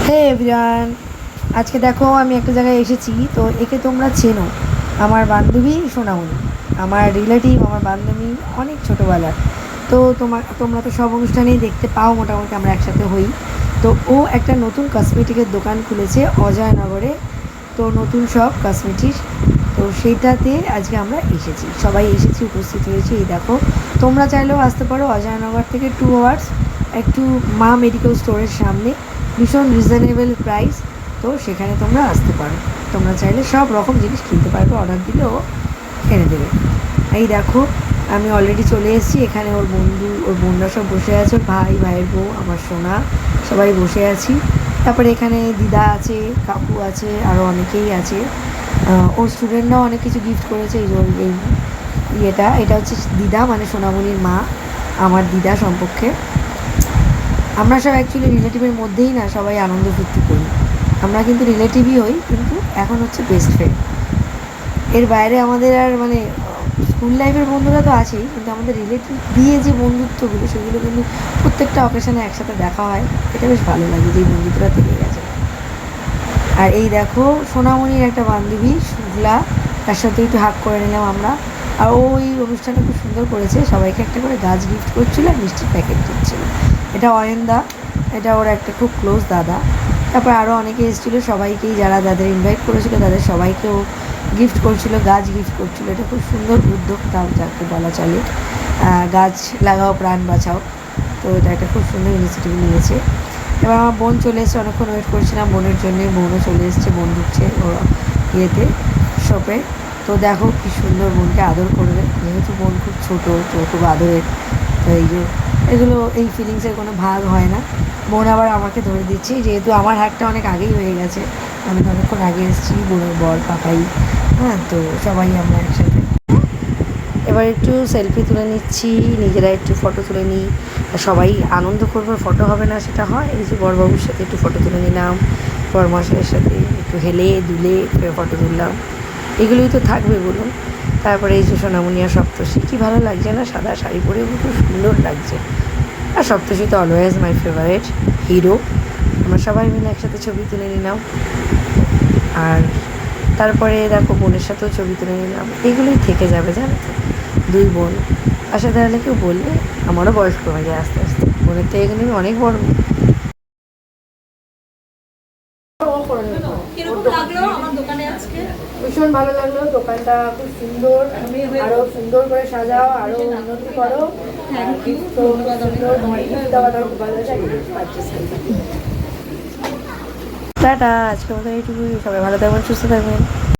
হে everyone, আজকে দেখো আমি একটা জায়গায় এসেছি। তো একে তোমরা চেনো, আমার বান্ধবী সোনামণি, আমার রিলেটিভ, আমার বান্ধবী অনেক ছোটোবেলার। তো তোমরা তো সব অনুষ্ঠানেই দেখতে পাও, মোটামুটি আমরা একসাথে হই। তো ও একটা নতুন কসমেটিকের দোকান খুলেছে অজয়নগরে। তো নতুন সব কসমেটিক, তো সেইটাতে আজকে আমরা এসেছি, সবাই এসেছি, উপস্থিত হয়েছি। এই দেখো, তোমরা চাইলেও আসতে পারো অজয়নগর থেকে 2 আওয়ার্স, একটু মা মেডিকেল স্টোরের সামনে, ভীষণ রিজনেবল প্রাইস। তো সেখানে তোমরা আসতে পারো, তোমরা চাইলে সব রকম জিনিস কিনতে পারবে, অর্ডার দিলেও এনে দেবে। এই দেখো, আমি অলরেডি চলে এসেছি এখানে। ওর বন্ধু, ওর বোনরা সব বসে আছে, ওর ভাই, ভাইয়ের বউ, আমার সোনা, সবাই বসে আছি। তারপরে এখানে দিদা আছে, কাকু আছে, আরও অনেকেই আছে। ওর স্টুডেন্টরাও অনেক কিছু গিফট করেছে। এই এটা হচ্ছে দিদা, মানে সোনামণির মা, আমার দিদা সম্পর্কে। আমরা সব অ্যাকচুয়ালি রিলেটিভের মধ্যেই না সবাই আনন্দ ফুর্তি করি। আমরা কিন্তু রিলেটিভই হই, কিন্তু এখন হচ্ছে বেস্ট ফ্রেন্ড। এর বাইরে আমাদের আর মানে স্কুল লাইফের বন্ধুরা তো আছেই, কিন্তু আমাদের রিলেটিভ দিয়ে যে বন্ধুত্বগুলো, সেগুলো কিন্তু প্রত্যেকটা অকেশনে একসাথে দেখা হয়। এটা বেশ ভালো লাগে যে বন্ধুত্বটা থেকে গেছে। আর এই দেখো, সোনামণির একটা বান্ধবী শুক্লা, তার সাথে একটু হাক করে নিলাম আমরা। আর ওই অনুষ্ঠানটা খুব সুন্দর করেছে, সবাইকে একটা করে গাছ গিফট করছিল আর মিষ্টির প্যাকেট দিচ্ছিল। এটা অয়নদা, এটা ওর একটা খুব ক্লোজ দাদা। তারপর আরও অনেকে এসেছিলো, সবাইকেই যারা যাদের ইনভাইট করেছিল তাদের সবাইকেও গিফট করছিল, গাছ গিফট করছিল। এটা খুব সুন্দর উদ্যোগ, তাও যাকে বলা চলে, গাছ লাগাও প্রাণ বাঁচাও। তো এটা একটা খুব সুন্দর ইনিশিয়েটিভ নিয়েছে। এবার আমার বোন চলে এসছে, অনেকক্ষণ ওয়েট করছিলাম বোনের জন্যে। বোনও চলে এসছে, বোন ঢুকছে ওর ইয়েতে, শপে। তো দেখো কী সুন্দর বোনকে আদর করবে, যেহেতু বোন খুব ছোটো, তো খুব আদরের। তো এগুলো এই ফিলিংসের কোনো ভাগ হয় না। বোন আবার আমাকে ধরে দিচ্ছি, যেহেতু আমার হাতটা অনেক আগেই হয়ে গেছে, আমি অনেকক্ষণ আগে এসেছি, বোনের বর, পাপাই, হ্যাঁ, তো সবাই আমরা একসাথে। এবার একটু সেলফি তুলে নিচ্ছি, নিজেরা একটু ফটো তুলে নিই। সবাই আনন্দ করবে, ফটো হবে না সেটা হয়। এই যে বরবাবুর সাথে একটু ফটো তুলে নিলাম, বরমশাইয়ের সাথে একটু হেলে দুলে ফটো তুললাম। এগুলোই তো থাকবে বলুন। তারপরে এই যে সোনামণি আর সপ্তর্ষি, কী ভালো লাগছে না, সাদা শাড়ি পরে খুব সুন্দর লাগছে। আর সপ্তর্ষি তো অলওয়েজ মাই ফেভারিট হিরো। আমরা সবাই মিলে একসাথে ছবি তুলে নিলাম। আর তারপরে দেখো, বোনের সাথেও ছবি তুলে নিলাম। এগুলোই থেকে যাবে, জানো তো, দুই বোন পাশে দাঁড়ালে কেউ বললে আমারও বয়স কমে যায় আস্তে আস্তে। বোনের তো এগুলো অনেক বড়। ভীষণ ভালো লাগলো, দোকানটা খুব সুন্দর, আরো সুন্দর করে সাজাও, আরো উন্নতি করো। টাটা, আজকের মতো এইটুকুই। সবাই ভালো থাকবেন, সুস্থ থাকবেন।